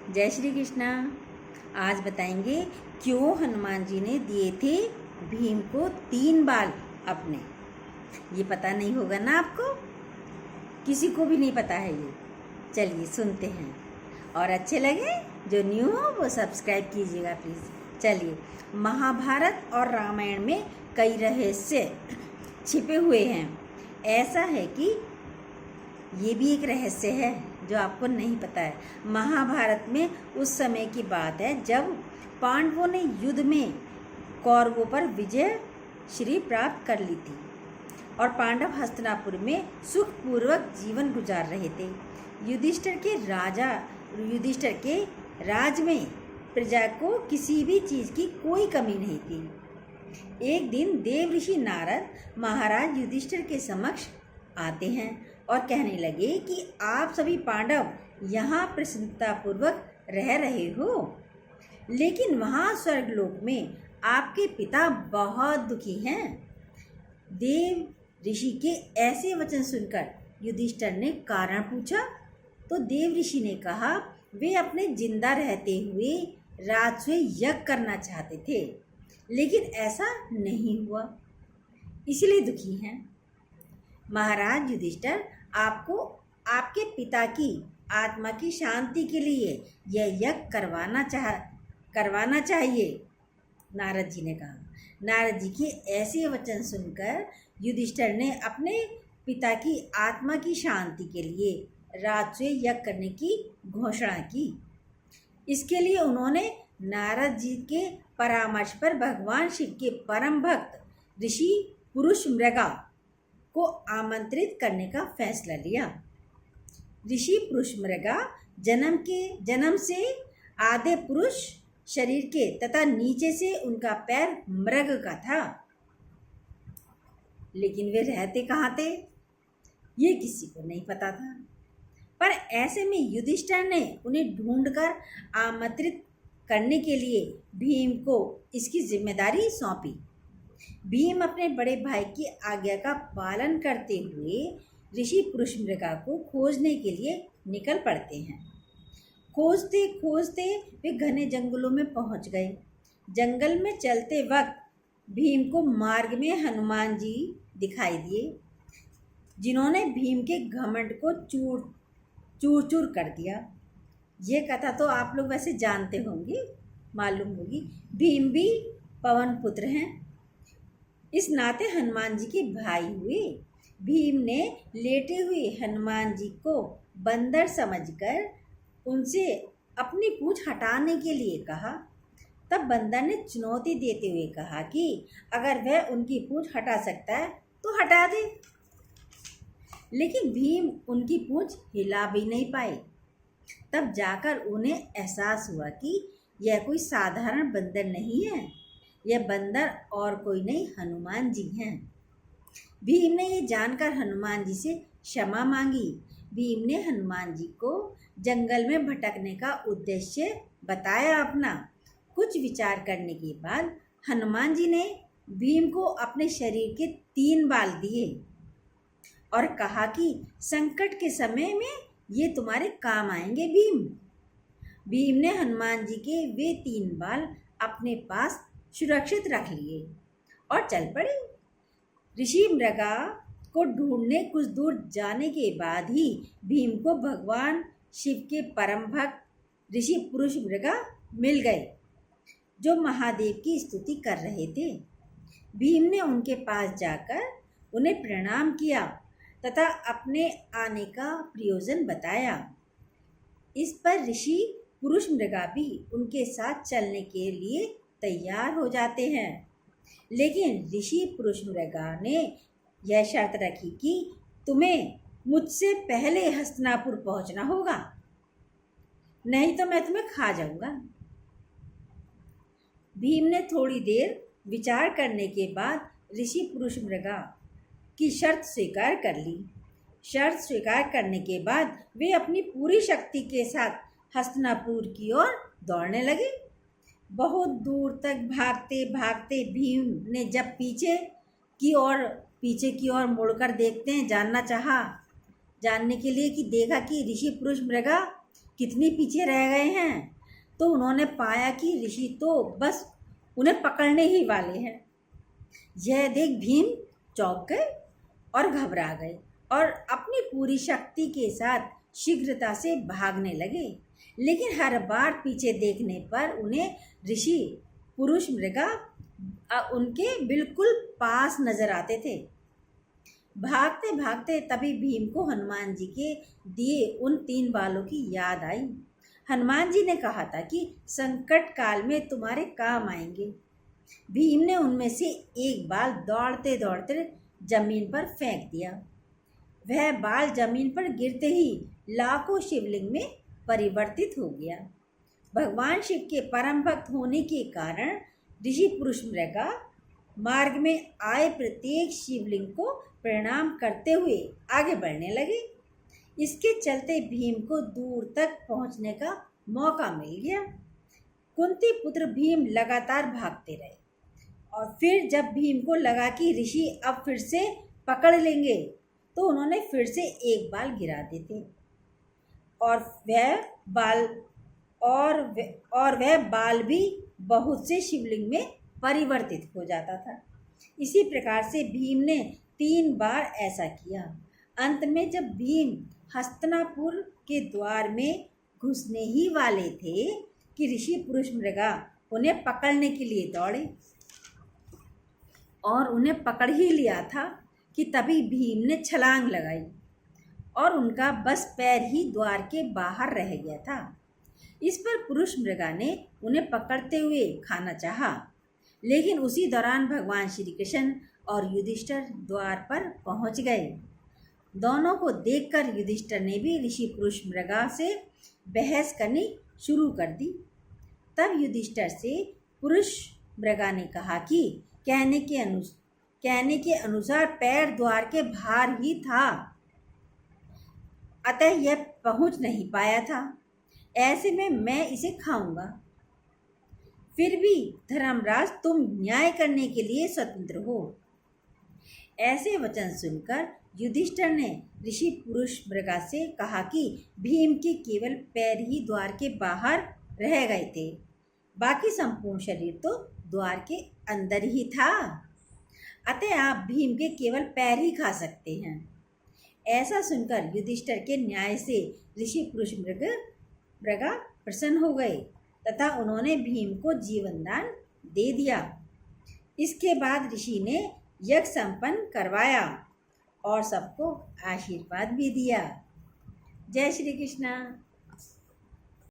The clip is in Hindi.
जय श्री कृष्णा। आज बताएंगे क्यों हनुमान जी ने दिए थे भीम को 3 बाल अपने। ये पता नहीं होगा ना आपको, किसी को भी नहीं पता है ये। चलिए सुनते हैं, और अच्छे लगे जो न्यू हो वो सब्सक्राइब कीजिएगा प्लीज़। चलिए, महाभारत और रामायण में कई रहस्य छिपे हुए हैं। ऐसा है कि ये भी एक रहस्य है जो आपको नहीं पता है। महाभारत में उस समय की बात है जब पांडवों ने युद्ध में कौरवों पर विजय श्री प्राप्त कर ली थी और पांडव हस्तिनापुर में सुखपूर्वक जीवन गुजार रहे थे। युधिष्ठिर के राज में प्रजा को किसी भी चीज़ की कोई कमी नहीं थी। एक दिन देव ऋषि नारद महाराज युधिष्ठिर के समक्ष आते हैं और कहने लगे कि आप सभी पांडव यहाँ प्रसन्नतापूर्वक रह रहे हो, लेकिन वहाँ स्वर्गलोक में आपके पिता बहुत दुखी हैं। देव ऋषि के ऐसे वचन सुनकर युधिष्ठिर ने कारण पूछा तो देव ऋषि ने कहा वे अपने जिंदा रहते हुए राजस्व यज्ञ करना चाहते थे, लेकिन ऐसा नहीं हुआ, इसलिए दुखी हैं। महाराज युधिष्ठिर, आपको आपके पिता की आत्मा की शांति के लिए यह यज्ञ करवाना चाहिए, नारद जी ने कहा। नारद जी के ऐसे वचन सुनकर युधिष्ठिर ने अपने पिता की आत्मा की शांति के लिए राजस्व यज्ञ करने की घोषणा की। इसके लिए उन्होंने नारद जी के परामर्श पर भगवान शिव के परम भक्त ऋषि पुरुष मृगा को आमंत्रित करने का फैसला लिया। ऋषि पुरुष मृगा जन्म से आधे पुरुष शरीर के तथा नीचे से उनका पैर मृग का था, लेकिन वे रहते कहाँ थे ये किसी को नहीं पता था। पर ऐसे में युधिष्ठिर ने उन्हें ढूंढकर आमंत्रित करने के लिए भीम को इसकी जिम्मेदारी सौंपी। भीम अपने बड़े भाई की आज्ञा का पालन करते हुए ऋषि पुरुष मृगा को खोजने के लिए निकल पड़ते हैं। खोजते खोजते वे घने जंगलों में पहुंच गए। जंगल में चलते वक्त भीम को मार्ग में हनुमान जी दिखाई दिए, जिन्होंने भीम के घमंड को चूर चूर कर दिया। ये कथा तो आप लोग वैसे जानते होंगे, मालूम होगी। भीम भी पवन पुत्र हैं, इस नाते हनुमान जी के भाई हुए। भीम ने लेटे हुए हनुमान जी को बंदर समझकर उनसे अपनी पूंछ हटाने के लिए कहा। तब बंदर ने चुनौती देते हुए कहा कि अगर वह उनकी पूंछ हटा सकता है तो हटा दे, लेकिन भीम उनकी पूंछ हिला भी नहीं पाए। तब जाकर उन्हें एहसास हुआ कि यह कोई साधारण बंदर नहीं है, यह बंदर और कोई नहीं हनुमान जी हैं। भीम ने ये जानकर हनुमान जी से क्षमा मांगी। भीम ने हनुमान जी को जंगल में भटकने का उद्देश्य बताया अपना। कुछ विचार करने के बाद हनुमान जी ने भीम को अपने शरीर के 3 बाल दिए और कहा कि संकट के समय में ये तुम्हारे काम आएंगे भीम। भीम ने हनुमान जी के वे 3 बाल अपने पास सुरक्षित रख लिए और चल पड़े। ऋषि मृगा को ढूंढने कुछ दूर जाने के बाद ही भीम को भगवान शिव के परम भक्त ऋषि पुरुष मृगा मिल गए, जो महादेव की स्तुति कर रहे थे। भीम ने उनके पास जाकर उन्हें प्रणाम किया तथा अपने आने का प्रयोजन बताया। इस पर ऋषि पुरुष मृगा भी उनके साथ चलने के लिए तैयार हो जाते हैं, लेकिन ऋषि पुरुष मृगा ने यह शर्त रखी कि तुम्हें मुझसे पहले हस्तिनापुर पहुंचना होगा, नहीं तो मैं तुम्हें खा जाऊंगा। भीम ने थोड़ी देर विचार करने के बाद ऋषि पुरुष मृगा की शर्त स्वीकार कर ली। शर्त स्वीकार करने के बाद वे अपनी पूरी शक्ति के साथ हस्तिनापुर की ओर दौड़ने लगे। बहुत दूर तक भागते भागते भीम ने जब पीछे की ओर मुड़कर देखते हैं जानने के लिए कि देखा कि ऋषि पुरुष मृगा कितनी पीछे रह गए हैं। तो उन्होंने पाया कि ऋषि तो बस उन्हें पकड़ने ही वाले हैं। यह देख भीम चौंक गए और घबरा गए और अपनी पूरी शक्ति के साथ शीघ्रता से भागने लगे। लेकिन हर बार पीछे देखने पर उन्हें ऋषि पुरुष मृगा उनके बिल्कुल पास नजर आते थे। भागते भागते तभी भीम को हनुमान जी के दिए उन 3 बालों की याद आई। हनुमान जी ने कहा था कि संकट काल में तुम्हारे काम आएंगे। भीम ने उनमें से एक बाल दौड़ते दौड़ते जमीन पर फेंक दिया। वह बाल जमीन पर गिरते ही लाखों शिवलिंग में परिवर्तित हो गया। भगवान शिव के परम भक्त होने के कारण ऋषि पुरुष मृगा मार्ग में आए प्रत्येक शिवलिंग को प्रणाम करते हुए आगे बढ़ने लगे। इसके चलते भीम को दूर तक पहुंचने का मौका मिल गया। कुंती पुत्र भीम लगातार भागते रहे और फिर जब भीम को लगा कि ऋषि अब फिर से पकड़ लेंगे तो उन्होंने फिर से एक बाल गिरा देते और वह बाल भी बहुत से शिवलिंग में परिवर्तित हो जाता था। इसी प्रकार से भीम ने 3 बार ऐसा किया। अंत में जब भीम हस्तिनापुर के द्वार में घुसने ही वाले थे कि ऋषि पुरुष मृगा उन्हें पकड़ने के लिए दौड़े और उन्हें पकड़ ही लिया था कि तभी भीम ने छलांग लगाई और उनका बस पैर ही द्वार के बाहर रह गया था। इस पर पुरुष मृगा ने उन्हें पकड़ते हुए खाना चाहा, लेकिन उसी दौरान भगवान श्री कृष्ण और युधिष्ठिर द्वार पर पहुंच गए। दोनों को देखकर युधिष्ठिर ने भी ऋषि पुरुष मृगा से बहस करनी शुरू कर दी। तब युधिष्ठिर से पुरुष मृगा ने कहा कि कहने के अनुसार पैर द्वार के बाहर ही था, अतः यह पहुंच नहीं पाया था। ऐसे में मैं इसे खाऊंगा। फिर भी धर्मराज तुम न्याय करने के लिए स्वतंत्र हो। ऐसे वचन सुनकर युधिष्ठिर ने ऋषि पुरुष मृगा से कहा कि भीम के केवल पैर ही द्वार के बाहर रह गए थे, बाकी संपूर्ण शरीर तो द्वार के अंदर ही था, अतः आप भीम के केवल पैर ही खा सकते हैं। ऐसा सुनकर युधिष्ठिर के न्याय से ऋषि पुरुष मृगा प्रसन्न हो गए तथा उन्होंने भीम को जीवन दान दे दिया। इसके बाद ऋषि ने यज्ञ संपन्न करवाया और सबको आशीर्वाद भी दिया। जय श्री कृष्ण।